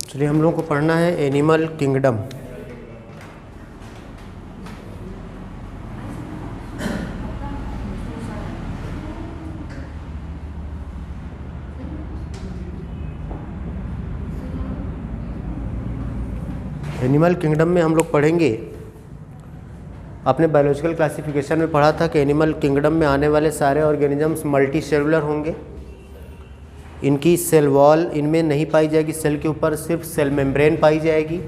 चलिए हम लोगों को पढ़ना है एनिमल किंगडम। एनिमल किंगडम में हम लोग पढ़ेंगे, आपने बायोलॉजिकल क्लासिफिकेशन में पढ़ा था कि एनिमल किंगडम में आने वाले सारे ऑर्गेनिजम्स मल्टी सेलुलर होंगे। इनकी सेल वॉल इनमें नहीं पाई जाएगी, सेल के ऊपर सिर्फ सेल मेम्ब्रेन पाई जाएगी,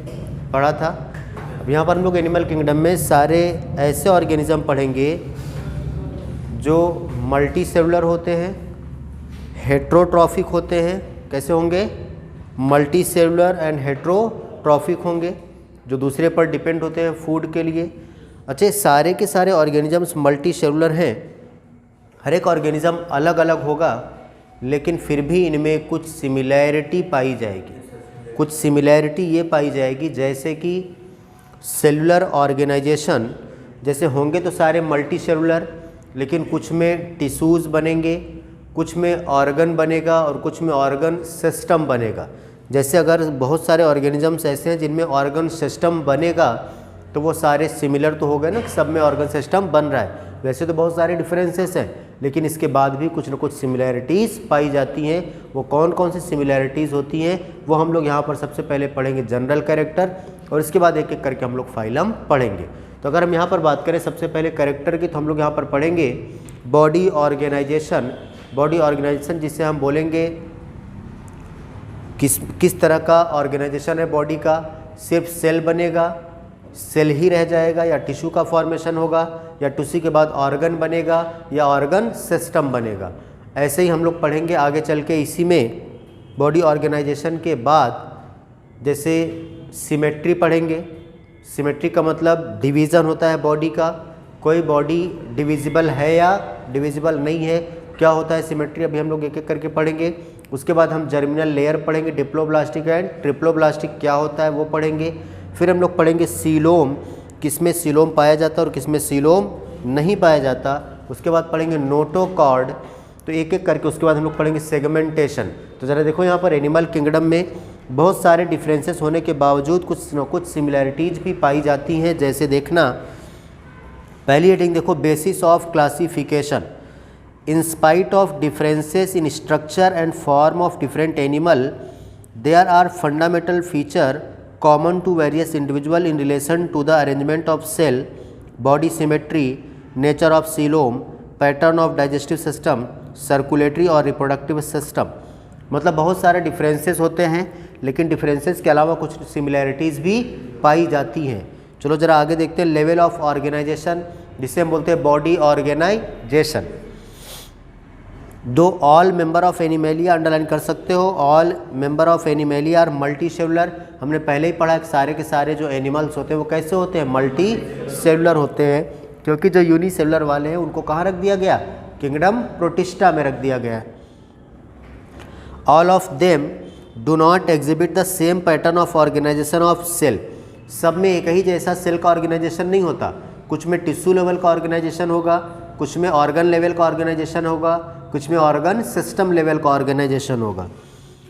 पढ़ा था। अब यहाँ पर हम लोग एनिमल किंगडम में सारे ऐसे ऑर्गेनिज्म पढ़ेंगे जो मल्टी सेलुलर होते हैं, हेट्रोट्रॉफिक होते हैं। कैसे होंगे? मल्टी सेलुलर एंड हेट्रोट्रॉफिक होंगे, जो दूसरे पर डिपेंड होते हैं फूड के लिए। अच्छा, सारे के सारे ऑर्गेनिजम्स मल्टी सेलुलर हैं, हर एक ऑर्गेनिज्म अलग अलग होगा, लेकिन फिर भी इनमें कुछ सिमिलैरिटी पाई जाएगी। कुछ सिमिलैरिटी ये पाई जाएगी जैसे कि सेलुलर ऑर्गेनाइजेशन, जैसे होंगे तो सारे मल्टी सेलुलर, लेकिन कुछ में टिश्यूज़ बनेंगे, कुछ में ऑर्गन बनेगा और कुछ में ऑर्गन सिस्टम बनेगा। जैसे अगर बहुत सारे ऑर्गेनिजम्स ऐसे हैं जिनमें ऑर्गन सिस्टम बनेगा तो वो सारे सिमिलर तो हो गए ना, सब में ऑर्गन सिस्टम बन रहा है। वैसे तो बहुत सारे डिफरेंसेस हैं, लेकिन इसके बाद भी कुछ ना कुछ सिमिलैरिटीज़ पाई जाती हैं। वो कौन कौन सी सिमिलैरिटीज़ होती हैं वो हम लोग यहाँ पर सबसे पहले पढ़ेंगे जनरल कैरेक्टर, और इसके बाद एक एक करके हम लोग फाइलम पढ़ेंगे। तो अगर हम यहाँ पर बात करें सबसे पहले कैरेक्टर की, तो हम लोग यहाँ पर पढ़ेंगे बॉडी ऑर्गेनाइजेशन। बॉडी ऑर्गेनाइजेशन जिसे हम बोलेंगे किस तरह का ऑर्गेनाइजेशन है बॉडी का। सिर्फ सेल बनेगा, सेल ही रह जाएगा, या टिश्यू का फॉर्मेशन होगा, या टिश्यू के बाद ऑर्गन बनेगा, या ऑर्गन सिस्टम बनेगा। ऐसे ही हम लोग पढ़ेंगे आगे चल के। इसी में बॉडी ऑर्गेनाइजेशन के बाद जैसे सिमेट्री पढ़ेंगे। सिमेट्री का मतलब डिवीज़न होता है बॉडी का, कोई बॉडी डिविजिबल है या डिविजिबल नहीं है, क्या होता है सिमेट्री, अभी हम लोग एक एक करके पढ़ेंगे। उसके बाद हम जर्मिनल लेयर पढ़ेंगे, डिप्लोब्लास्टिक एंड ट्रिप्लोब्लास्टिक क्या होता है वो पढ़ेंगे। फिर हम लोग पढ़ेंगे सीलोम, किसमें सीलोम पाया जाता है और किसमें सीलोम नहीं पाया जाता। उसके बाद पढ़ेंगे नोटोकॉर्ड, तो एक एक करके उसके बाद हम लोग पढ़ेंगे सेगमेंटेशन। तो ज़रा देखो यहाँ पर एनिमल किंगडम में बहुत सारे डिफरेंसेस होने के बावजूद कुछ न कुछ सिमिलैरिटीज़ भी पाई जाती हैं। जैसे देखना, पहली हेडिंग देखो, basis of classification. In spite of differences in structure and form of different animal, there are fundamental feature common to various individual in relation to the arrangement of cell, body symmetry, nature of coelom, pattern of digestive system, circulatory और reproductive system। मतलब बहुत सारे differences होते हैं, लेकिन differences के अलावा कुछ सिमिलैरिटीज़ भी पाई जाती हैं। चलो ज़रा आगे देखते हैं लेवल ऑफ ऑर्गेनाइजेशन, जिसे हम बोलते हैं बॉडी ऑर्गेनाइजेशन। दो all member of Animalia underline कर सकते हो, all member of Animalia are multi cellular. हमने पहले ही पढ़ा कि सारे के सारे जो एनिमल्स होते हैं वो कैसे होते हैं, मल्टी सेलुलर होते हैं, क्योंकि जो यूनिसेलुलर वाले हैं उनको कहाँ रख दिया गया, किंगडम प्रोटिस्टा में रख दिया गया। All of them do not exhibit the same pattern of organisation of cell. सब में एक ही जैसा सेल का ऑर्गेनाइजेशन नहीं होता, कुछ में टिश्यू लेवल का ऑर्गेनाइजेशन होगा, कुछ में ऑर्गन लेवल का ऑर्गेनाइजेशन होगा, कुछ में ऑर्गन सिस्टम लेवल का ऑर्गेनाइजेशन होगा।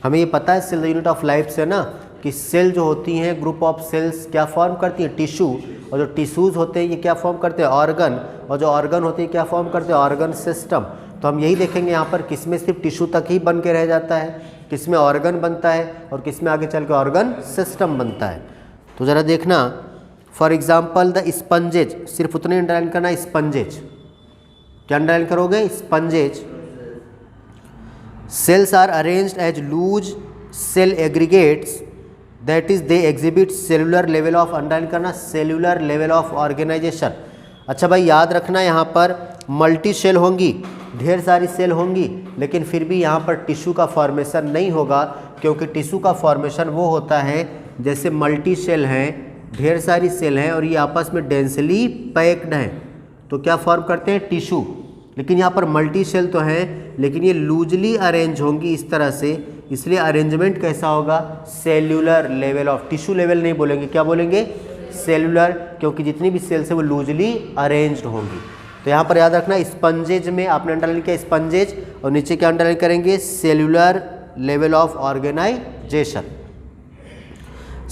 हमें ये पता है cell the unit of life से ना, कि सेल जो होती हैं ग्रुप ऑफ सेल्स क्या फॉर्म करती हैं, टिश्यू, और जो टिश्यूज़ होते हैं ये क्या फॉर्म करते हैं, ऑर्गन, और जो ऑर्गन होते हैं क्या फॉर्म करते हैं, ऑर्गन सिस्टम। तो हम यही देखेंगे यहाँ पर किस में सिर्फ टिश्यू तक ही बन के रह जाता है, किस में ऑर्गन बनता है, और किस में आगे चल के ऑर्गन सिस्टम बनता है। तो ज़रा देखना, फॉर एग्जाम्पल द स्पंजेज, सिर्फ उतने अंडरलाइन करना, स्पंजेज क्या अंडरलाइन करोगे, स्पंजेज। Cells are arranged as loose cell aggregates, that is they exhibit cellular level of, underline करना, cellular level of organization। अच्छा भाई याद रखना, यहाँ पर मल्टी सेल होंगी, ढेर सारी सेल होंगी, लेकिन फिर भी यहाँ पर टिश्यू का फॉर्मेशन नहीं होगा, क्योंकि टिश्यू का फॉर्मेशन वो होता है जैसे मल्टी सेल हैं, ढेर सारी सेल हैं और ये आपस में डेंसली पैक्ड हैं, तो क्या फॉर्म करते हैं, टिश्यू। लेकिन यहाँ पर मल्टी सेल तो हैं, लेकिन ये लूजली अरेंज होंगी इस तरह से, इसलिए अरेंजमेंट कैसा होगा, cellular level of, tissue level नहीं बोलेंगे, क्या बोलेंगे, सेल्यूलर, क्योंकि जितनी भी सेल्स है वो लूजली अरेंज्ड होंगी। तो यहाँ पर याद रखना, स्पंजेज में आपने अंडरलाइन किया स्पंजेज, और नीचे क्या अंडरलाइन करेंगे, cellular level of organisation.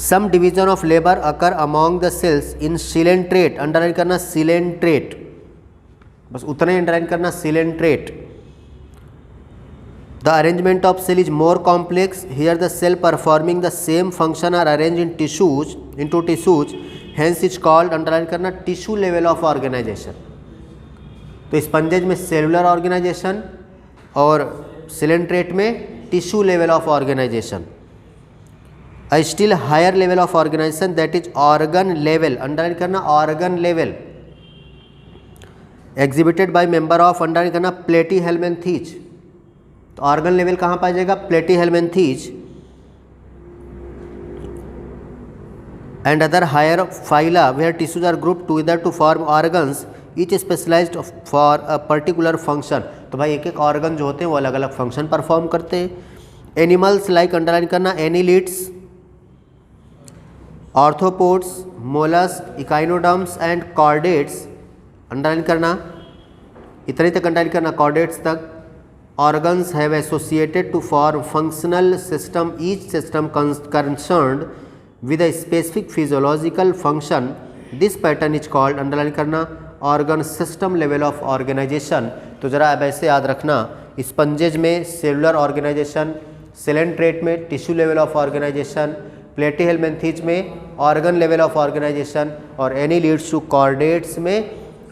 Some division of labour occur among the cells in coelenterate, underline करना सिलेंट्रेट, बस उतना ही अंडरलाइन करना coelenterate. The arrangement of cell is more complex, here the cell performing the same function are arrange in tissues into tissues, hence is called, underline करना tissue level of organisation. तो sponges में cellular organisation और coelenterate में tissue level of organisation. A still higher level of organisation that is organ level, underline करना organ level, exhibited by member of, underline करना platyhelminthes. तो organ level कहाँ पाया जाएगा? प्लेटीहेल्मिन्थेज and other higher phyla where tissues are grouped together to form organs, each specialized for a particular function। तो भाई एक एक ऑर्गन जो होते हैं वो अलग अलग फंक्शन परफॉर्म करते हैं। एनिमल्स लाइक, अंडरलाइन करना annelids, arthropods, mollusc, echinoderms and chordates, underline करना इतने तक अंडरलाइन करना कॉर्डेट्स तक। Organs have associated to form functional system, each system concerned with a specific physiological function, this pattern is called, underline करना organ system level of organization। तो ज़रा अब ऐसे याद रखना, स्पंजेज में सेलुलर ऑर्गेनाइजेशन, सिलेंट्रेट में tissue level of organisation, platyhelminthes में ऑर्गन लेवल ऑफ ऑर्गेनाइजेशन और एनिलिड्स टू कॉर्डेट्स में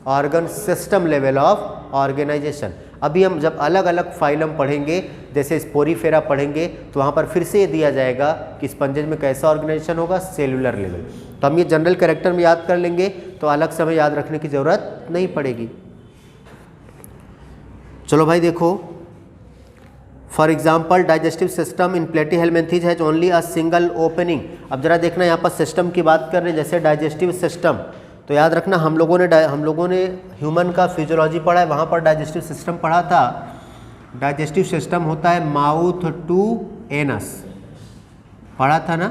organ system level of organisation. अभी हम जब अलग अलग फाइलम पढ़ेंगे, जैसे स्पोरीफेरा पढ़ेंगे, तो वहाँ पर फिर से ये दिया जाएगा कि स्पंजेज में कैसा ऑर्गेनाइजेशन होगा, सेलुलर लेवल। तो हम ये जनरल कैरेक्टर में याद कर लेंगे, तो अलग से हमें याद रखने की ज़रूरत नहीं पड़ेगी। चलो भाई देखो, for example digestive system in platyhelminthes has only a single opening. अब जरा देखना, यहाँ पर सिस्टम की बात कर रहे हैं, जैसे डाइजेस्टिव सिस्टम, तो याद रखना हम लोगों ने ह्यूमन का फिजियोलॉजी पढ़ा है, वहाँ पर डाइजेस्टिव सिस्टम पढ़ा था। डाइजेस्टिव सिस्टम होता है माउथ टू एनस, पढ़ा था ना,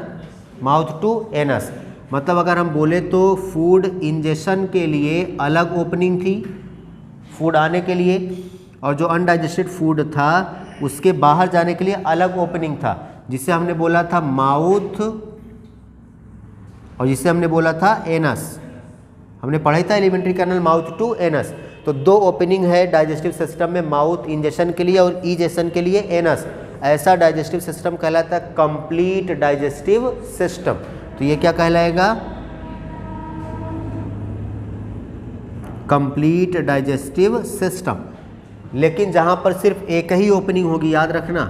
माउथ टू एनस। मतलब अगर हम बोले तो फूड इंजेशन के लिए अलग ओपनिंग थी, फूड आने के लिए, और जो अनडाइजेस्टेड फूड था उसके बाहर जाने के लिए अलग ओपनिंग था, जिसे हमने बोला था माउथ और जिसे हमने बोला था एनस। हमने पढ़ा था alimentary canal mouth to anus. तो दो ओपनिंग है डाइजेस्टिव सिस्टम में, माउथ इंजेशन के लिए और इजेशन के लिए एनस। ऐसा डाइजेस्टिव सिस्टम कहलाता है कंप्लीट डाइजेस्टिव सिस्टम। तो ये क्या कहलाएगा? Complete digestive system. लेकिन जहां पर सिर्फ एक ही ओपनिंग होगी, याद रखना,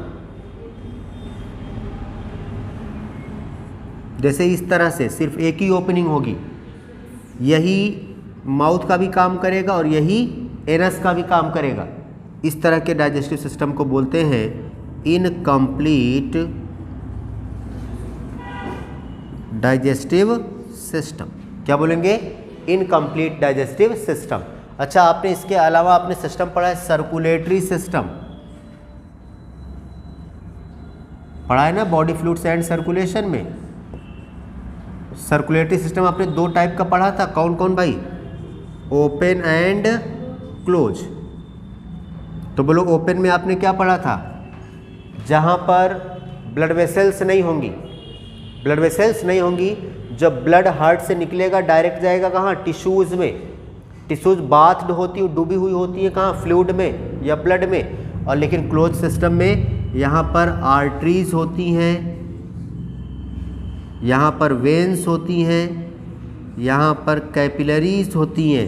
जैसे इस तरह से सिर्फ एक ही ओपनिंग होगी, यही माउथ का भी काम करेगा और यही एनस का भी काम करेगा। इस तरह के डाइजेस्टिव सिस्टम को बोलते हैं इनकम्प्लीट डाइजेस्टिव सिस्टम। क्या बोलेंगे? Incomplete digestive system. अच्छा, आपने इसके अलावा आपने सिस्टम पढ़ा है सर्कुलेटरी सिस्टम, पढ़ा है ना बॉडी फ्लूइड्स एंड सर्कुलेशन में। सर्कुलेटरी सिस्टम आपने दो टाइप का पढ़ा था, कौन कौन भाई? Open and close. तो बोलो ओपन में आपने क्या पढ़ा था? जहां पर ब्लड वेसल्स नहीं होंगी, ब्लड वेसल्स नहीं होंगी, जब ब्लड हार्ट से निकलेगा डायरेक्ट जाएगा कहाँ? टिश्यूज़ में। टिश्यूज़ बाथड होती है, डूबी हुई होती है कहाँ? फ्लूइड में या ब्लड में। और लेकिन क्लोज सिस्टम में यहाँ पर आर्टरीज होती हैं, यहाँ पर वेन्स होती हैं, यहाँ पर कैपिलरीज होती हैं।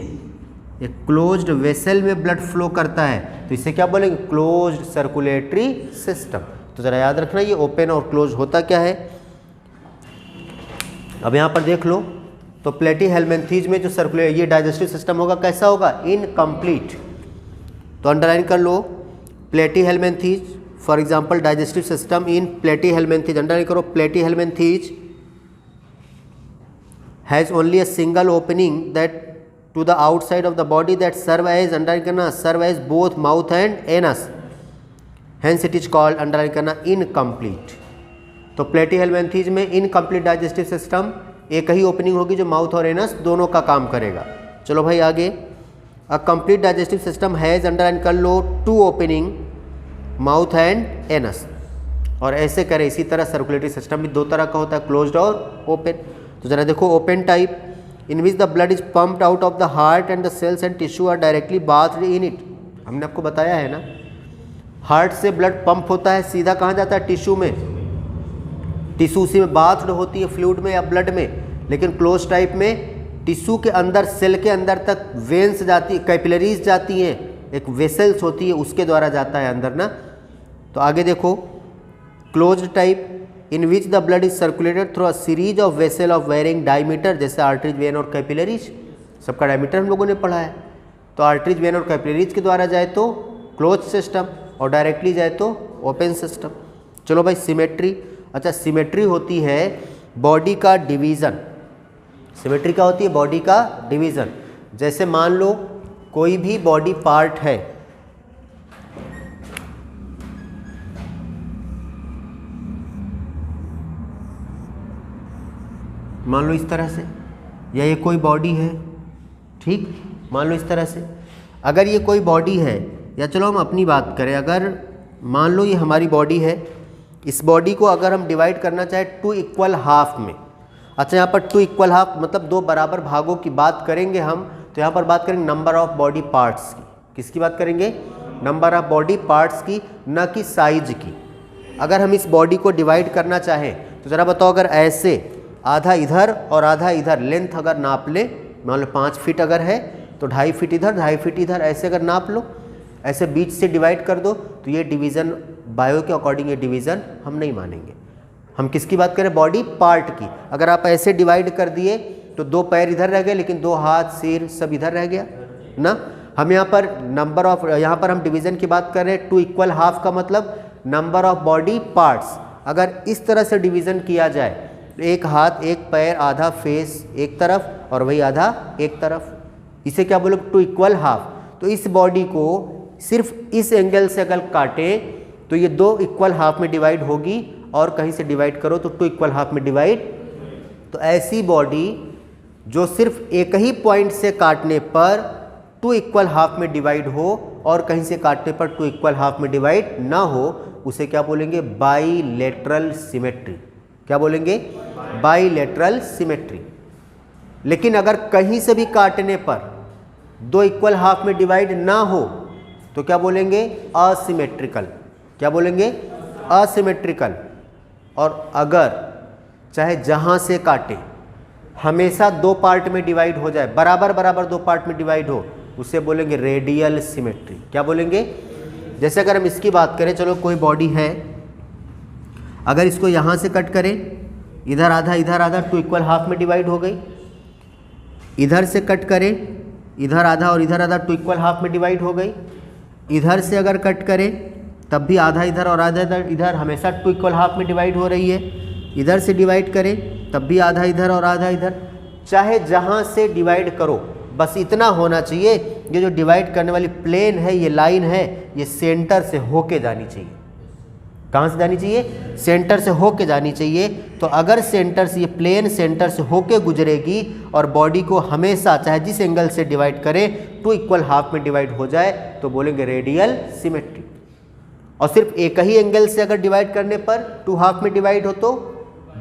एक क्लोज्ड वेसल में ब्लड फ्लो करता है, तो इसे क्या बोलेंगे? Closed circulatory system. तो ज़रा याद रखना ये ओपन और क्लोज होता क्या है। अब यहाँ पर देख लो, तो प्लेटीहेल्मिन्थेज में जो सर्कुलेट ये डाइजेस्टिव सिस्टम होगा कैसा होगा? इनकम्प्लीट। तो अंडरलाइन कर लो platyhelminthes, for example digestive system in platyhelminthes, underline करो platyhelminthes has only a single opening that to the outside of the body that serve as underline करना serve as both mouth and anus, hence it is called underline करना incomplete। तो प्लेटीहेल्मिन्थेज में incomplete digestive system, एक ही opening होगी जो mouth और anus दोनों का काम करेगा। चलो भाई आगे, a complete digestive system has underline कर लो two opening mouth and anus. और ऐसे करें इसी तरह सर्कुलेटरी सिस्टम भी दो तरह का होता है, क्लोज्ड और ओपन। तो ज़रा देखो open type, in which the blood is pumped out of the heart and the cells and tissue are directly bathed in it. हमने आपको बताया है ना, हार्ट से ब्लड पंप होता है, सीधा कहाँ जाता है, टिश्यू में, टिश्यू उसी में बाथ्ड होती है, फ्लूइड में या ब्लड में। लेकिन क्लोज टाइप में टिश्यू के अंदर, सेल के अंदर तक वेन्स जाती, कैपिलरीज जाती हैं, एक वेसल्स होती है, उसके द्वारा जाता है अंदर ना। तो आगे देखो closed type, in which the blood is circulated through a series of vessel of varying diameter, जैसे आर्टरीज, वेन और कैपिलरीज, सबका डायमीटर हम लोगों ने पढ़ा है। तो आर्टरीज, वेन और कैपिलरीज के द्वारा जाए तो क्लोज सिस्टम, और डायरेक्टली जाए तो ओपन सिस्टम। चलो भाई सिमेट्री, अच्छा सिमेट्री होती है बॉडी का डिवीज़न। सिमेट्री क्या होती है, बॉडी का डिवीज़न। जैसे मान लो कोई भी बॉडी पार्ट है, मान लो इस तरह से, या ये कोई बॉडी है, ठीक, मान लो इस तरह से। अगर ये कोई बॉडी है, या चलो हम अपनी बात करें, अगर मान लो ये हमारी बॉडी है, इस बॉडी को अगर हम डिवाइड करना चाहें 2 इक्वल हाफ में। अच्छा यहाँ पर 2 इक्वल हाफ मतलब 2 बराबर भागों की बात करेंगे हम, तो यहाँ पर बात करेंगे नंबर ऑफ बॉडी पार्ट्स की। किसकी बात करेंगे, नंबर ऑफ बॉडी पार्ट्स की, न कि साइज की। अगर हम इस बॉडी को डिवाइड करना चाहें तो ज़रा बताओ, अगर ऐसे आधा इधर और आधा इधर लेंथ अगर नाप ले, मान लो 5 फीट अगर है तो 2.5 फीट इधर, 2.5 फीट इधर, ऐसे अगर नाप लो, ऐसे बीच से डिवाइड कर दो, तो ये डिवीज़न बायो के अकॉर्डिंग ये डिवीज़न हम नहीं मानेंगे। हम किसकी बात करें, बॉडी पार्ट की। अगर आप ऐसे डिवाइड कर दिए तो 2 पैर इधर रह गए, लेकिन 2 हाथ, सिर सब इधर रह गया ना। हम यहाँ पर नंबर ऑफ, यहाँ पर हम डिवीज़न की बात कर रहे हैं। 2 इक्वल हाफ का मतलब नंबर ऑफ बॉडी पार्ट्स। अगर इस तरह से डिवीज़न किया जाए, एक हाथ, एक पैर, आधा फेस एक तरफ और वही आधा एक तरफ, इसे क्या बोलो, 2 इक्वल हाफ। तो इस बॉडी को सिर्फ इस एंगल से अगर काटें तो ये 2 इक्वल हाफ में डिवाइड होगी, और कहीं से डिवाइड करो तो 2 इक्वल हाफ में डिवाइड। तो ऐसी बॉडी जो सिर्फ एक ही पॉइंट से काटने पर 2 इक्वल हाफ में डिवाइड हो, और कहीं से काटने पर 2 इक्वल हाफ में डिवाइड ना हो, उसे क्या बोलेंगे, बाईलेटरल सिमेट्री। क्या बोलेंगे, बाईलेटरल सिमेट्री। लेकिन अगर कहीं से भी काटने पर 2 इक्वल हाफ में डिवाइड ना हो तो क्या बोलेंगे, असिमेट्रिकल। क्या बोलेंगे, असिमेट्रिकल। और अगर चाहे जहाँ से काटे हमेशा 2 पार्ट में डिवाइड हो जाए, बराबर बराबर 2 पार्ट में डिवाइड हो, उसे बोलेंगे रेडियल सिमेट्री। क्या बोलेंगे, जैसे अगर हम इसकी बात करें, चलो कोई बॉडी है, अगर इसको यहाँ से कट करें, इधर आधा 2 इक्वल हाफ में डिवाइड हो गई। इधर से कट करें, इधर आधा और इधर आधा 2 इक्वल हाफ में डिवाइड हो गई। इधर से अगर कट करें तब भी आधा इधर और आधा इधर, हमेशा 2 इक्वल हाफ में डिवाइड हो रही है। इधर से डिवाइड करें तब भी आधा इधर और आधा इधर। चाहे जहाँ से डिवाइड करो, बस इतना होना चाहिए, ये जो डिवाइड करने वाली प्लेन है, ये लाइन है, ये सेंटर से होके जानी चाहिए। कहाँ से जानी चाहिए, सेंटर से होके जानी चाहिए। तो अगर सेंटर से, ये प्लेन सेंटर से होके गुजरेगी और बॉडी को हमेशा चाहे जिस एंगल से डिवाइड करें 2 इक्वल हाफ में डिवाइड हो जाए, तो बोलेंगे रेडियल सिमेट्री। और सिर्फ एक ही एंगल से अगर डिवाइड करने पर 2 हाफ में डिवाइड हो तो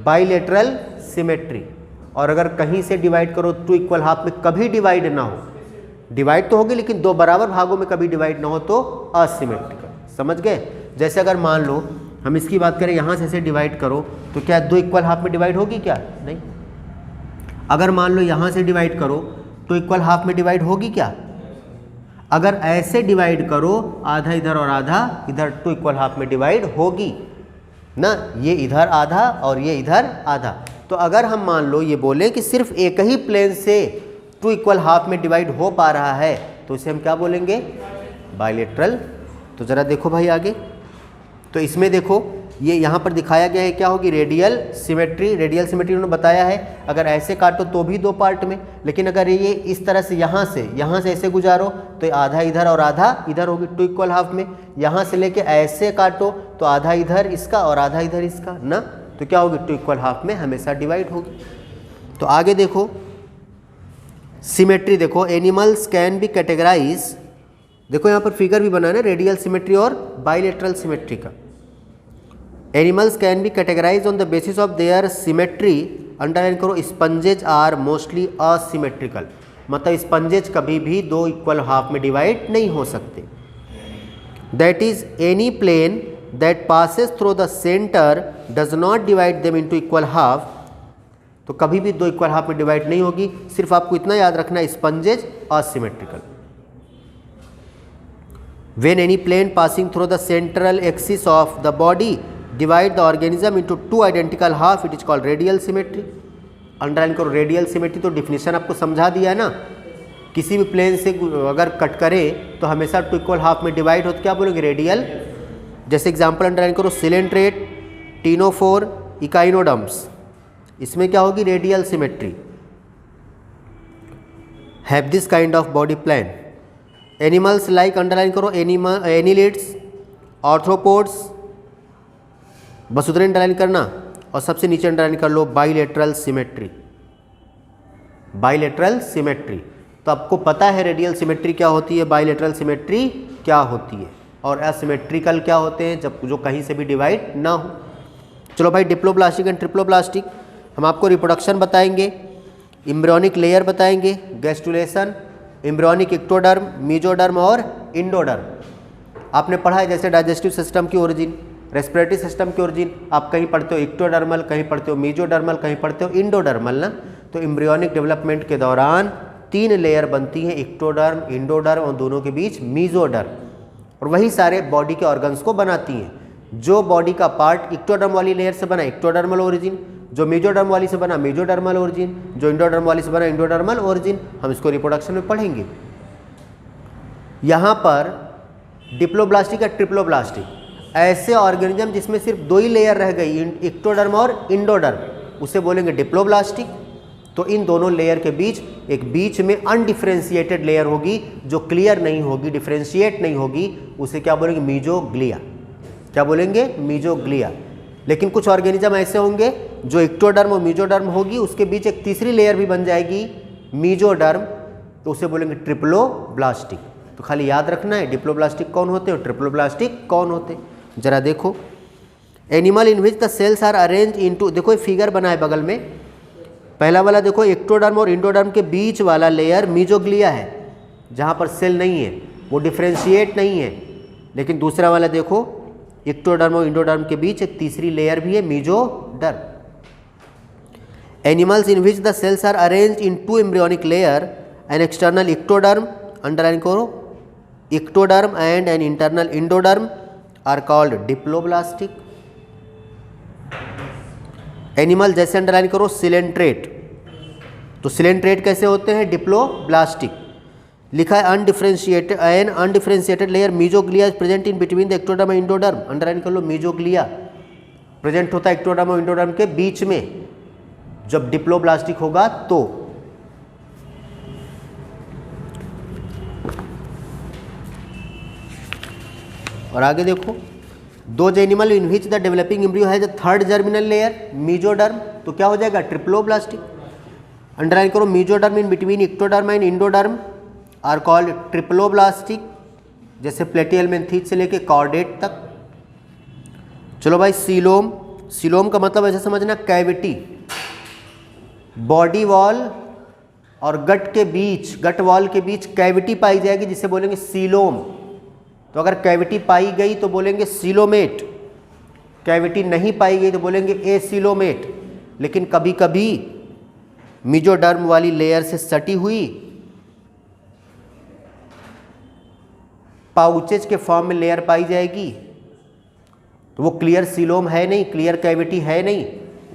बाईलेटरल सिमेट्री। और अगर कहीं से डिवाइड करो 2 इक्वल हाफ में कभी डिवाइड ना हो, डिवाइड तो होगी लेकिन 2 बराबर भागों में कभी डिवाइड ना हो, तो असिमेट्रिकल। समझ गए। जैसे अगर मान लो हम इसकी बात करें, यहाँ से डिवाइड करो तो क्या 2 इक्वल हाफ में डिवाइड होगी, क्या नहीं। अगर मान लो यहाँ से डिवाइड करो 2 इक्वल हाफ में डिवाइड होगी क्या। अगर ऐसे डिवाइड करो, आधा इधर और आधा इधर, 2 इक्वल हाफ में डिवाइड होगी ना। ये इधर आधा और ये इधर आधा। तो अगर हम मान लो ये बोले कि सिर्फ एक ही प्लेन से 2 इक्वल हाफ में डिवाइड हो पा रहा है, तो इसे हम क्या बोलेंगे, बाईलेटरल। तो ज़रा देखो भाई आगे, तो इसमें देखो ये यहाँ पर दिखाया गया है, क्या होगी, रेडियल सिमेट्री। रेडियल सिमेट्री उन्होंने बताया है, अगर ऐसे काटो तो भी 2 पार्ट में, लेकिन अगर ये इस तरह से यहाँ से ऐसे गुजारो तो आधा इधर और आधा इधर होगी 2 इक्वल हाफ में। यहाँ से लेके ऐसे काटो तो आधा इधर इसका और आधा इधर इसका ना, तो क्या होगी, 2 इक्वल हाफ में हमेशा डिवाइड होगी। तो आगे देखो सिमेट्री, देखो एनिमल्स कैन बी कैटेगराइज। देखो यहाँ पर फिगर भी बना है ना, रेडियल सिमेट्री और बाईलेटरल सिमेट्री का। Animals can be categorise on the basis of their symmetry, underline करो, स्पंजेज आर मोस्टली असिमेट्रिकल, मतलब स्पंजेज कभी भी दो इक्वल हाफ में डिवाइड नहीं हो सकते। That is any plane that passes through the centre does not divide them into equal half, तो कभी भी दो इक्वल हाफ में डिवाइड नहीं होगी। सिर्फ आपको इतना याद रखना है, sponges asymmetrical. When any plane passing through the central axis of the body divide the organism into two identical half, it is called radial symmetry. Underline करो, रेडियल सिमेट्री तो डिफिनेशन आपको समझा दिया है ना, किसी भी प्लेन से अगर कट करे तो हमेशा टू इक्वल हाफ में डिवाइड हो, तो क्या बोलोगे, रेडियल। जैसे एग्जांपल अंडरलाइन करो, सिलेंट्रेट, टीनोफोर, इकाइनोडर्म्स, इसमें क्या होगी, radial symmetry, have this kind of body plan. Animals like underline करो, एनिलिड्स, आर्थ्रोपोड्स, वसुधरा अंडरलाइन करना, और सबसे नीचे अंडरलाइन कर लो बाइलेटरल सिमेट्री, बाइलेटरल सिमेट्री। तो आपको पता है रेडियल सिमेट्री क्या होती है, बाइलेटरल सिमेट्री क्या होती है, और एसिमेट्रिकल क्या होते हैं, जब जो कहीं से भी डिवाइड ना हो। चलो भाई, डिप्लोब्लास्टिक एंड ट्रिप्लोब्लास्टिक, हम आपको रिप्रोडक्शन बताएंगे, एम्ब्रियोनिक लेयर बताएंगे, गैस्ट्रुलेशन, एम्ब्रियोनिक इक्टोडर्म, मीजोडर्म और इंडोडर्म। आपने पढ़ा है जैसे डाइजेस्टिव सिस्टम की ओरिजिन, रेस्पिरेटरी सिस्टम की ओरिजिन, आप कहीं पढ़ते हो इक्टोडर्मल, कहीं पढ़ते हो मीजोडर्मल, कहीं पढ़ते हो इंडोडर्मल ना। तो एम्ब्रियोनिक डेवलपमेंट के दौरान 3 लेयर बनती हैं, इक्टोडर्म, इंडोडर्म और दोनों के बीच मीजोडर्म, और वही सारे बॉडी के ऑर्गन्स को बनाती हैं। जो बॉडी का पार्ट इक्टोडर्म वाली लेयर से बना इक्टोडर्मल ओरिजिन, जो मीजोडर्म वाली से बना मीजोडर्मल ओरिजिन, जो इंडोडर्म वाली से बना इंडोडर्मल ओरिजिन। हम इसको रिप्रोडक्शन में पढ़ेंगे। यहाँ पर डिप्लोब्लास्टिक या ट्रिप्लोब्लास्टिक, ऐसे ऑर्गेनिज्म जिसमें सिर्फ 2 ही लेयर रह गई, इक्टोडर्म और इंडोडर्म, उसे बोलेंगे डिप्लोब्लास्टिक। तो इन दोनों लेयर के बीच एक बीच में अनडिफरेंशिएटेड लेयर होगी, जो क्लियर नहीं होगी, डिफरेंशिएट नहीं होगी, उसे क्या बोलेंगे, मीजोग्लिया। क्या बोलेंगे, मीजोग्लिया। लेकिन कुछ ऑर्गेनिज्म ऐसे होंगे जो इक्टोडर्म और मीजोडर्म होगी, उसके बीच एक तीसरी लेयर भी बन जाएगी, मीजोडर्म, तो उसे बोलेंगे ट्रिप्लोब्लास्टिक। तो खाली याद रखना है डिप्लोब्लास्टिक कौन होते हैं और ट्रिप्लोब्लास्टिक कौन होते हैं। जरा देखो, animal in which the cells are arrange into, देखो ये फिगर बना है बगल में, पहला वाला देखो इक्टोडर्म और इंडोडर्म के बीच वाला लेयर मीजोग्लिया है, जहाँ पर सेल नहीं है, वो डिफरेंशिएट नहीं है। लेकिन दूसरा वाला देखो, इक्टोडर्म और इंडोडर्म के बीच एक तीसरी लेयर भी है, mesoderm. Animals in which the cells are arrange in 2 embryonic layer, an external ectoderm, underline करो, ectoderm and an internal endoderm are called diploblastic. Animal जैसे अंडरलाइन करो सिलेंट्रेट, तो सिलेंट्रेट कैसे होते हैं, डिप्लोब्लास्टिक। लिखा है undifferentiated, an undifferentiated layer mesoglea is present in between the ectoderm and endoderm, underline कर लो, मीजोग्लिया प्रेजेंट होता है इक्टोडर्म और इंडोडर्म के बीच में, जब डिप्लोब्लास्टिक होगा तो। और आगे देखो, those animal in which the developing embryo has a third germinal layer, mesoderm, तो क्या हो जाएगा, ट्रिप्लोब्लास्टिक। अंडरलाइन करो, mesoderm in between ectoderm and endoderm are called triploblastic, जैसे प्लेटियलमेंथीज से लेके कॉर्डेट तक। चलो भाई, सीलोम, सीलोम का मतलब ऐसे समझना, कैविटी, बॉडी वॉल और गट के बीच, गट वॉल के बीच कैविटी पाई जाएगी, जिसे बोलेंगे सीलोम। तो अगर कैविटी पाई गई तो बोलेंगे सीलोमेट, कैविटी नहीं पाई गई तो बोलेंगे एसीलोमेट। लेकिन कभी कभी मीजोडर्म वाली लेयर से सटी हुई पाउचेज के फॉर्म में लेयर पाई जाएगी, तो वो क्लियर सीलोम है नहीं, क्लियर कैविटी है नहीं,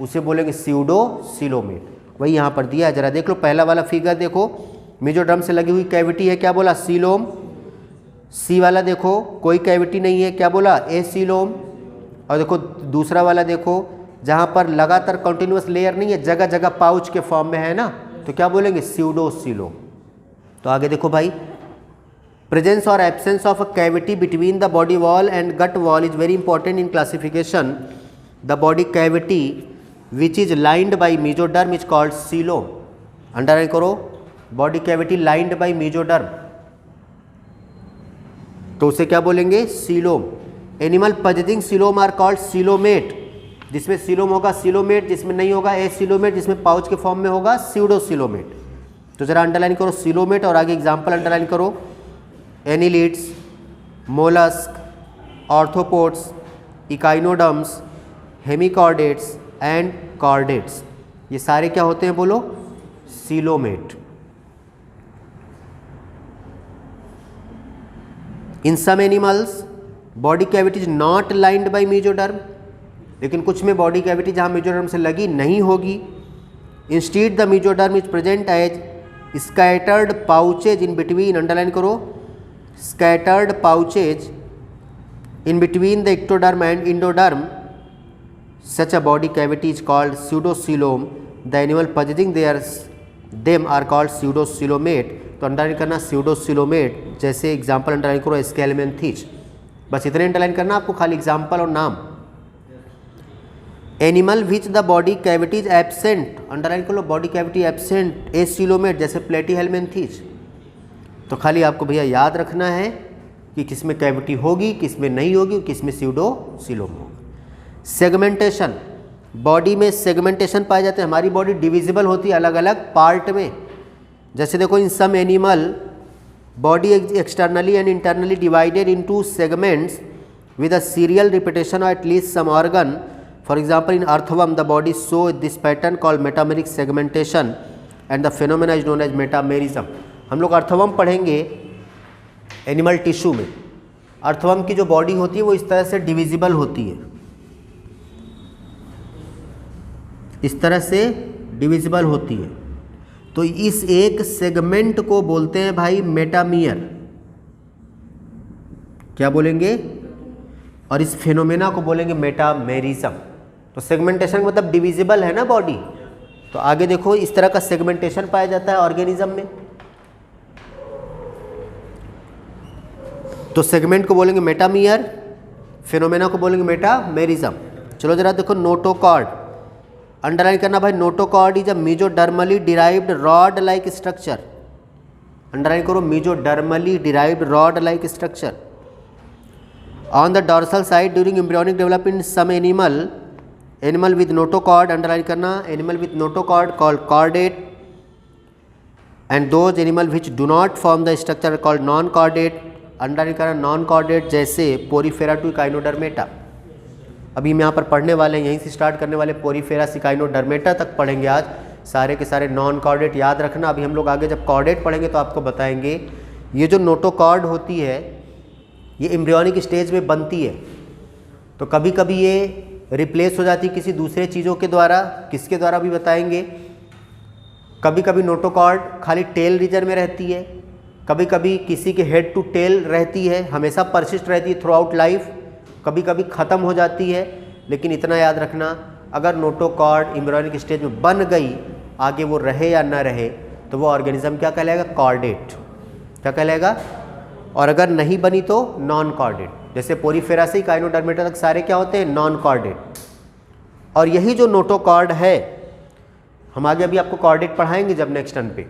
उसे बोलेंगे स्यूडोसीलोमेट। वही यहाँ पर दिया है, जरा देख लो, पहला वाला फिगर देखो, मीजोडर्म से लगी हुई कैविटी है, क्या बोला, सीलोम। सी वाला देखो, कोई कैविटी नहीं है, क्या बोला, एसीलोम। और देखो दूसरा वाला देखो, जहाँ पर लगातार कंटिन्यूअस लेयर नहीं है, जगह जगह पाउच के फॉर्म में है ना, तो क्या बोलेंगे, स्यूडोसीलोम। तो आगे देखो भाई, प्रेजेंस और absence of a cavity between the body wall and gut wall is very important in classification. The body cavity which is lined by mesoderm is called coelom. Underline करो, body cavity lined by mesoderm, तो उसे क्या बोलेंगे, coelom. Animal possessing coelom are called coelomate, जिसमें coelom होगा coelomate, जिसमें नहीं होगा एसीलोमेट, जिसमें पाउच के फॉर्म में होगा स्यूडोसीलोमेट। तो जरा अंडरलाइन करो सीलोमेट और आगे एग्जाम्पल अंडरलाइन करो, annelids, molluscs, arthropods, echinoderms, hemichordates and chordates, ये सारे क्या होते हैं बोलो, coelomate. In some animals body cavity is not lined by mesoderm, लेकिन कुछ में बॉडी कैविटी जहाँ मेसोडर्म से लगी नहीं होगी। Instead the mesoderm is present as scattered pouches in between, underline करो, scattered pouches in between the ectoderm and endoderm, such a body cavity is called pseudocoelom, the animal possessing them are called pseudocoelomate। तो underline करना pseudocoelomate, जैसे example underline करो स्केलमेंथिस, बस इतने underline करना आपको, खाली एग्जाम्पल और नाम। Animal which the body cavity is absent, underline करो बॉडी कैविटी एब्सेंट एसीलोमेट, जैसे प्लेटीहेलमिन्थिस। तो खाली आपको भैया याद रखना है कि किस में कैविटी होगी, किस में नहीं होगी, किस में स्यूडोसीलोम होगा। सेगमेंटेशन, बॉडी में सेगमेंटेशन पाए जाते हैं, हमारी बॉडी डिविजिबल होती है अलग अलग पार्ट में। जैसे देखो in some animal body externally and internally divided into segments with a serial repetition और at least some organ. For example in earthworm the body show this pattern called metameric segmentation and the phenomena is known as metamerism. हम लोग earthworm पढ़ेंगे animal tissue में। Earthworm की जो body होती है वो इस तरह से डिविजिबल होती है, इस तरह से डिविजिबल होती है। तो इस एक सेगमेंट को बोलते हैं भाई मेटामियर, क्या बोलेंगे, और इस फिनोमेना को बोलेंगे मेटामेरिज्म। तो सेगमेंटेशन मतलब डिविजिबल है ना बॉडी, तो आगे देखो इस तरह का सेगमेंटेशन पाया जाता है ऑर्गेनिज्म में। तो सेगमेंट को बोलेंगे मेटामियर, फिनोमेना को बोलेंगे मेटामेरिज्म। चलो जरा देखो नोटोकॉर्ड, अंडरलाइन करना भाई, notochord is a mesodermally derived rod like structure, underline करो mesodermally derived rod like structure on the dorsal side during embryonic development some animal with notochord, underline करना animal with notochord called chordate and those animal which do not form the structure called non chordate, underline करना non chordate, जैसे porifera to echinodermata. अभी हम यहाँ पर पढ़ने वाले हैं, यहीं से स्टार्ट करने वाले, पोरीफेरा इकाइनोडर्मेटा तक पढ़ेंगे आज, सारे के सारे नॉन कॉर्डेट याद रखना। अभी हम लोग आगे जब कॉर्डेट पढ़ेंगे तो आपको बताएंगे। ये जो नोटोकॉर्ड होती है ये एम्ब्रियोनिक स्टेज में बनती है, तो कभी कभी ये रिप्लेस हो जाती है किसी दूसरे चीज़ों के द्वारा, किसके द्वारा भी बताएंगे। कभी कभी नोटोकॉर्ड खाली टेल रीजन में रहती है, कभी कभी किसी के हेड टू टेल रहती है, हमेशा परसिस्ट रहती है थ्रू आउट लाइफ, कभी कभी ख़त्म हो जाती है। लेकिन इतना याद रखना, अगर नोटोकॉर्ड एम्ब्रियोनिक स्टेज में बन गई, आगे वो रहे या ना रहे, तो वो ऑर्गेनिज्म क्या कहलाएगा, कॉर्डेट, क्या कहलाएगा। और अगर नहीं बनी तो नॉन कॉर्डेट, जैसे पोरीफेरा से इकाइनोडर्मेटा तक सारे क्या होते हैं, नॉन कॉर्डेट। और यही जो नोटोकॉर्ड है, हम आगे अभी आपको कॉर्डेट पढ़ाएंगे जब नेक्स्ट टर्न पे,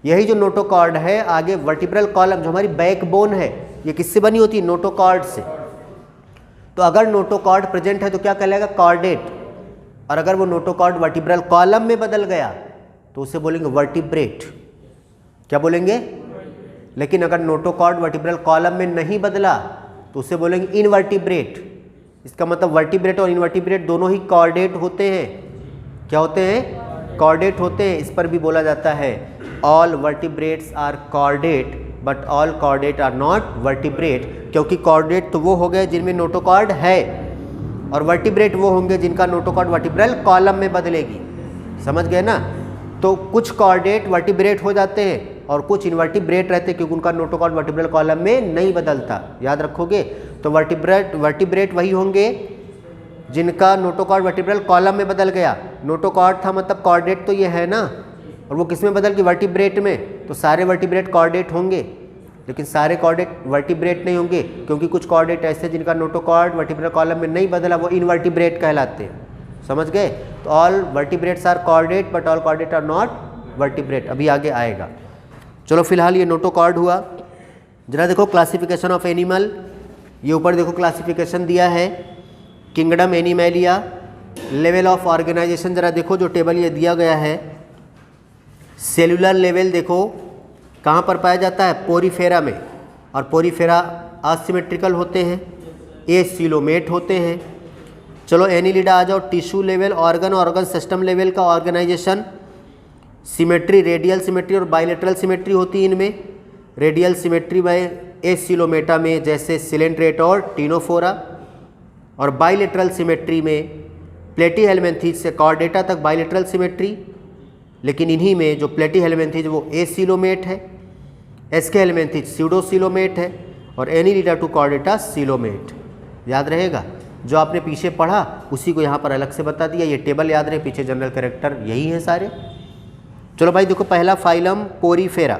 यही जो नोटोकॉर्ड है आगे वर्टिब्रल कॉलम जो हमारी बैकबोन है, ये किससे बनी होती है, नोटोकॉर्ड से। तो अगर नोटोकॉर्ड प्रेजेंट है तो क्या कहलाएगा, कॉर्डेट। और अगर वो नोटोकॉर्ड वर्टिब्रल कॉलम में बदल गया तो उसे बोलेंगे वर्टिब्रेट, क्या बोलेंगे। लेकिन अगर नोटोकॉर्ड वर्टिब्रल कॉलम में नहीं बदला तो उसे बोलेंगे इनवर्टिब्रेट। इसका मतलब वर्टिब्रेट और इनवर्टिब्रेट दोनों ही कॉर्डेट होते हैं, क्या होते हैं, कॉर्डेट होते हैं। इस पर भी बोला जाता है all vertebrates are chordate but all chordate are not vertebrate, क्योंकि कॉर्डेट तो वो हो गए जिनमें नोटोकॉर्ड है, और वर्टिब्रेट वो होंगे जिनका नोटोकॉर्ड वर्टिब्रल कॉलम में बदलेगी, समझ गए ना। तो कुछ कॉर्डेट वर्टिब्रेट हो जाते हैं और कुछ इनवर्टिब्रेट रहते हैं, क्योंकि उनका नोटोकॉर्ड वर्टिब्रल कॉलम में नहीं बदलता, याद रखोगे। तो वर्टिब्रेट वही होंगे जिनका नोटोकॉर्ड वर्टिब्रल कॉलम में बदल गया। नोटोकॉर्ड था मतलब कॉर्डेट तो ये है ना, और वो किस में बदल गई, वर्टिब्रेट में। तो सारे वर्टिब्रेट कॉर्डेट होंगे, लेकिन सारे कॉर्डेट वर्टिब्रेट नहीं होंगे, क्योंकि कुछ कॉर्डेट ऐसे जिनका नोटोकॉर्ड वर्टिब्रल कॉलम में नहीं बदला, वो इनवर्टिब्रेट कहलाते हैं, समझ गए। तो all vertebrates are chordate but all chordate are not vertebrate, अभी आगे आएगा। चलो फिलहाल ये नोटोकॉर्ड हुआ। जरा देखो क्लासिफिकेशन ऑफ एनिमल, ये ऊपर देखो क्लासिफिकेशन दिया है, किंगडम एनिमैलिया, लेवल ऑफ ऑर्गेनाइजेशन जरा देखो जो टेबल ये दिया गया है। सेलुलर लेवल देखो कहाँ पर पाया जाता है, पोरीफेरा में, और पोरीफेरा असिमेट्रिकल होते हैं, एसीलोमेट होते हैं। चलो एनिलिडा आ जाओ, tissue level, organ system level का ऑर्गेनाइजेशन, सिमेट्री, रेडियल सिमेट्री और बाइलेटरल सिमेट्री होती है इनमें। रेडियल सिमेट्री में एसिलोमेटा में जैसे सिलेंड्रेट और टीनोफोरा, और बाइलेटरल सिमेट्री में प्लेटीहेलमिन्थेस से कॉर्डेटा तक बाइलेटरल सिमेट्री, लेकिन इन्हीं में जो प्लेटीहेलमिन्थेस वो एसिलोमेट है, एस्केहेलमिन्थेस स्यूडोसिलोमेट है, और एनिलिडा टू कॉर्डेटा सिलोमेट। याद रहेगा, जो आपने पीछे पढ़ा उसी को यहाँ पर अलग से बता दिया। ये टेबल याद रहे, पीछे जनरल कैरेक्टर यही है सारे। चलो भाई देखो, पहला phylum porifera.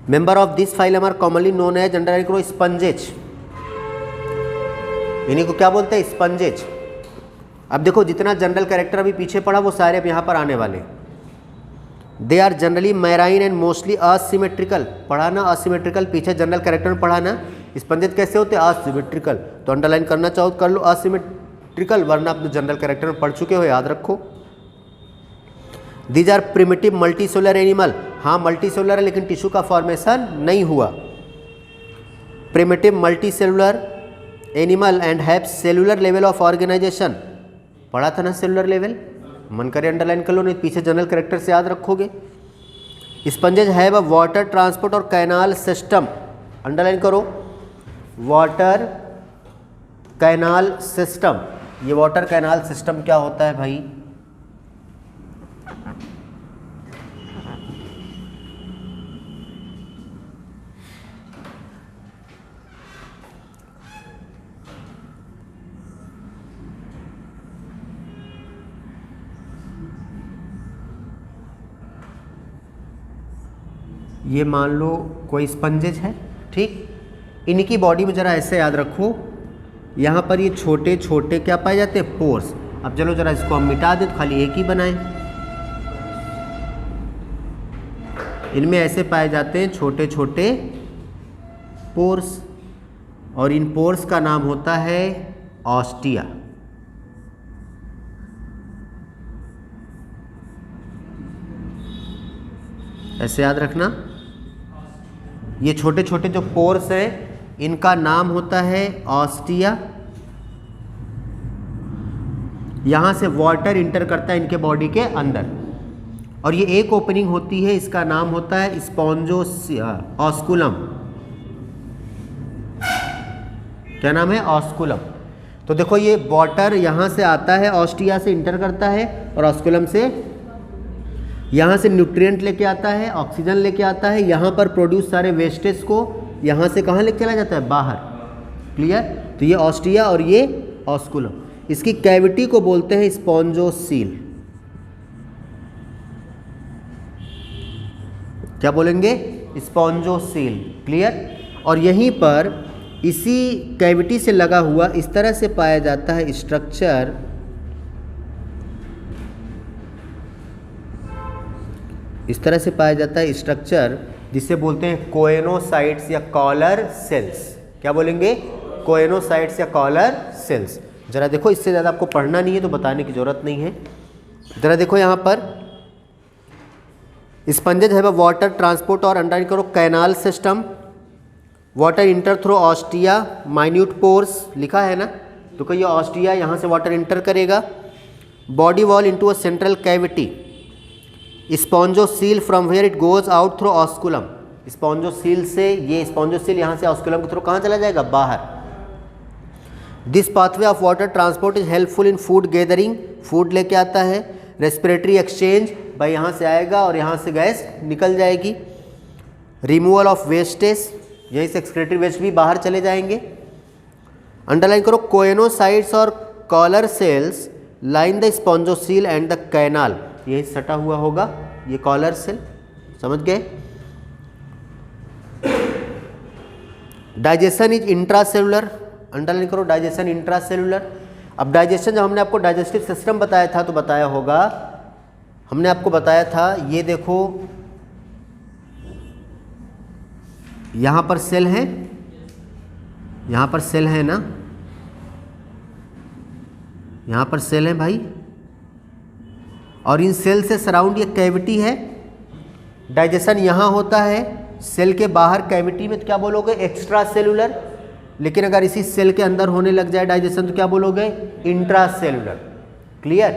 Member of this phylum are commonly known as, underline करो, स्पंजेज। इन्हीं को क्या बोलते हैं, स्पंजेज। अब देखो जितना जनरल कैरेक्टर अभी पीछे पढ़ा वो सारे अब यहाँ पर आने वाले। They are generally marine and mostly asymmetrical. पढ़ाना असिमेट्रिकल, पीछे जनरल कैरेक्टर में पढ़ाना स्पंजेज कैसे होते हैं, असिमेट्रिकल। तो अंडरलाइन करना चाहो तो कर लो असिमेट्रिकल, वरना अपने जनरल कैरेक्टर में पढ़ चुके हो, याद रखो। These are primitive multicellular animal. हाँ मल्टीसेलुलर है लेकिन टिश्यू का फॉर्मेशन नहीं हुआ। Primitive multicellular animal and have cellular level of organisation. पढ़ा था ना सेलुलर लेवल, मन करे अंडरलाइन कर लो, नहीं पीछे जनरल कैरेक्टर से याद रखोगे। स्पंजेज हैव अ वाटर ट्रांसपोर्ट और कैनाल सिस्टम। अंडरलाइन करो, वाटर कैनाल सिस्टम। ये वाटर कैनाल सिस्टम क्या होता है भाई, ये मान लो कोई स्पंजेज है, ठीक। इनकी बॉडी में ज़रा ऐसे याद रखो, यहाँ पर ये छोटे छोटे क्या पाए जाते हैं, पोर्स। अब चलो ज़रा इसको हम मिटा दें तो खाली एक ही बनाएं। इनमें ऐसे पाए जाते हैं छोटे छोटे पोर्स, और इन पोर्स का नाम होता है ऑस्टिया। ऐसे याद रखना, ये छोटे छोटे जो पोर्स हैं इनका नाम होता है ऑस्टिया। यहाँ से वाटर इंटर करता है इनके बॉडी के अंदर, और ये एक ओपनिंग होती है, इसका नाम होता है ऑस्कुलम। क्या नाम है, ऑस्कुलम। तो देखो ये वाटर यहाँ से आता है, ऑस्टिया से इंटर करता है, और ऑस्कुलम से यहाँ से न्यूट्रिएंट लेके आता है, ऑक्सीजन लेके आता है, यहाँ पर प्रोड्यूस सारे वेस्टेज को यहाँ से कहाँ लेके चला जाता है, बाहर। क्लियर। तो ये ऑस्टिया और ये ऑस्कुलम। इसकी कैविटी को बोलते हैं स्पॉन्जोसील। क्या बोलेंगे, स्पॉन्जोसील। क्लियर। और यहीं पर इसी कैविटी से लगा हुआ इस तरह से पाया जाता है स्ट्रक्चर, इस तरह से पाया जाता है स्ट्रक्चर जिसे बोलते हैं कोएनोसाइट्स या कॉलर सेल्स। क्या बोलेंगे, कोएनोसाइट्स या कॉलर सेल्स। जरा देखो, इससे ज़्यादा आपको पढ़ना नहीं है तो बताने की ज़रूरत नहीं है। जरा देखो यहाँ पर, sponges have a water transport और अंडरलाइन करो canal system. Water enter through ostia minute pores, लिखा है ना, तो कहिए ऑस्टिया यहाँ से वाटर इंटर करेगा। Body wall into a central cavity. Spongocoel from where it goes out through osculum. Spongocoel से, ये स्पॉन्जोसील यहाँ से ऑस्कुलम के थ्रू कहाँ चला जाएगा, बाहर। This pathway of water transport is helpful in food gathering. Food लेके आता है। रेस्पिरेटरी एक्सचेंज, भाई यहाँ से आएगा और यहाँ से गैस निकल जाएगी। रिमूवल ऑफ वेस्टेज, यहीं से एक्सक्रीटरी वेस्ट भी बाहर चले जाएंगे। अंडरलाइन करो, कोएनोसाइट्स और collar cells line the spongocoel and the canal. यही सटा हुआ होगा ये कॉलर सेल, समझ गए। Digestion is intracellular. अंडरलाइन करो, डाइजेशन इंट्रासेलुलर। अब डाइजेशन, जब हमने आपको डाइजेस्टिव सिस्टम बताया था तो बताया होगा, हमने आपको बताया था, ये देखो यहाँ पर सेल है, यहाँ पर सेल है ना, यहाँ पर सेल है भाई, और इन सेल से सराउंड ये कैविटी है। डाइजेशन यहाँ होता है सेल के बाहर कैविटी में, तो क्या बोलोगे? Extra cellular. लेकिन अगर इसी सेल के अंदर होने लग जाए डाइजेशन तो क्या बोलोगे? Intra cellular. क्लियर?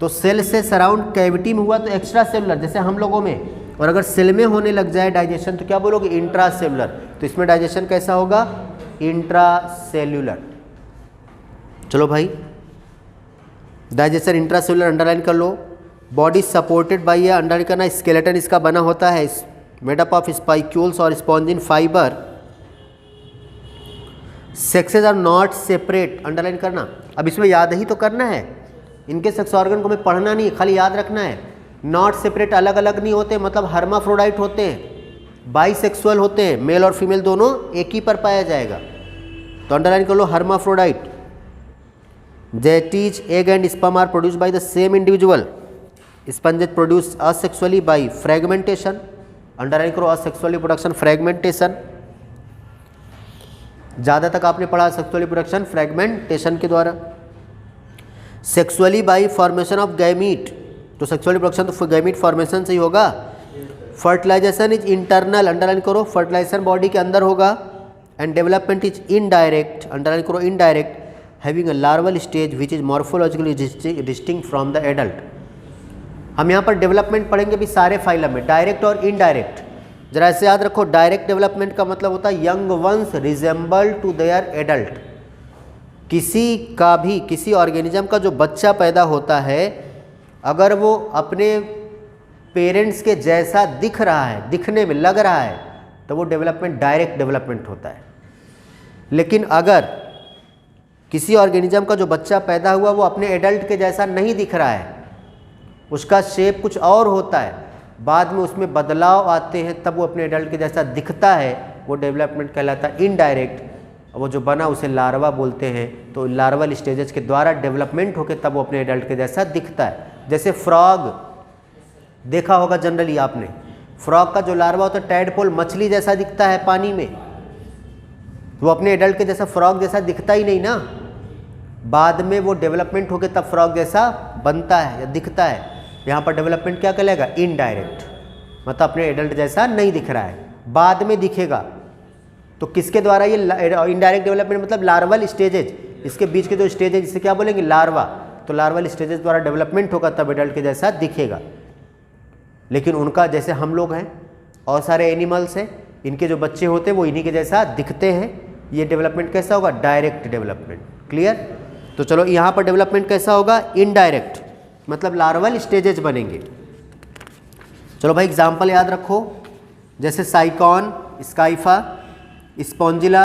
तो सेल से सराउंड कैविटी में हुआ तो एक्स्ट्रा सेलुलर जैसे हम लोगों में, और अगर सेल में होने लग जाए डाइजेशन तो क्या बोलोगे? Intracellular. तो इसमें डाइजेशन कैसा होगा? Intracellular. चलो भाई, डाइजेशन इंट्रा सेलुलर अंडरलाइन कर लो। बॉडी सपोर्टेड बाय, ये अंडरलाइन करना, स्केलेटन इसका बना होता है मेड अप ऑफ स्पाइक्यूल्स और spongin fibre. Sexes are not separate, underline करना। अब इसमें याद ही तो करना है, इनके सेक्स ऑर्गन को हमें पढ़ना नहीं, खाली याद रखना है। नॉट सेपरेट, अलग अलग नहीं होते, मतलब हर्माफ्रोडाइट होते हैं, बाइसेक्सुअल होते हैं, मेल और फीमेल दोनों एक ही पर पाया जाएगा। तो अंडरलाइन कर लो hermaphrodite. That is egg and sperm are produced by the same individual. Sponges produce asexually by fragmentation. Underline करो असेक्सुअली प्रोडक्शन फ्रेगमेंटेशन। ज़्यादा तक आपने पढ़ा सेक्सुअली प्रोडक्शन फ्रेगमेंटेशन के द्वारा। Sexually by formation of gamete, तो सेक्सुअली प्रोडक्शन तो gamete formation से ही होगा। फर्टिलाइजेशन इज इंटरनल, अंडरलाइन करो, फर्टिलाइजेशन बॉडी के अंदर होगा। And development is indirect, underline करो indirect, having a larval stage which is morphologically distinct from the adult. हम यहाँ पर डेवलपमेंट पढ़ेंगे भी सारे फाइलम में, डायरेक्ट और इनडायरेक्ट। जरा ऐसे याद रखो, डायरेक्ट डेवलपमेंट का मतलब होता है young ones resemble to their adult. किसी का भी, किसी ऑर्गेनिज्म का जो बच्चा पैदा होता है, अगर वो अपने पेरेंट्स के जैसा दिख रहा है, दिखने में लग रहा है, तो वो डेवलपमेंट डायरेक्ट डेवलपमेंट होता है। लेकिन अगर किसी ऑर्गेनिज्म का जो बच्चा पैदा हुआ वो अपने एडल्ट के जैसा नहीं दिख रहा है, उसका शेप कुछ और होता है, बाद में उसमें बदलाव आते हैं, तब वो अपने एडल्ट के जैसा दिखता है, वो डेवलपमेंट कहलाता है इनडायरेक्ट। वो जो बना उसे लार्वा बोलते हैं। तो लार्वल स्टेजेस के द्वारा डेवलपमेंट होकर तब वो अपने एडल्ट के जैसा दिखता है। जैसे फ्रॉग देखा होगा जनरली आपने, फ्रॉग का जो लार्वा होता है टैडपोल मछली जैसा दिखता है पानी में, वो अपने एडल्ट के जैसा फ्रॉग जैसा दिखता ही नहीं ना, बाद में वो डेवलपमेंट होकर तब फ्रॉग जैसा बनता है या दिखता है। यहाँ पर डेवलपमेंट क्या कहलाएगा? इनडायरेक्ट, मतलब अपने एडल्ट जैसा नहीं दिख रहा है, बाद में दिखेगा। तो किसके द्वारा ये इनडायरेक्ट डेवलपमेंट, मतलब लार्वल स्टेजेज, इसके बीच के जो स्टेजेज इसे क्या बोलेंगे? लार्वा। तो लार्वल स्टेजेस द्वारा डेवलपमेंट होगा तब एडल्ट के जैसा दिखेगा। लेकिन उनका, जैसे हम लोग हैं और सारे एनिमल्स हैं, इनके जो बच्चे होते हैं वो इन्हीं के जैसा दिखते हैं। ये डेवलपमेंट कैसा होगा? Direct development. क्लियर? तो चलो यहाँ पर डेवलपमेंट कैसा होगा? इनडायरेक्ट, मतलब लार्वल स्टेजेज बनेंगे। चलो भाई एग्जाम्पल याद रखो, जैसे साइकॉन, स्काइफा, स्पॉन्जिला,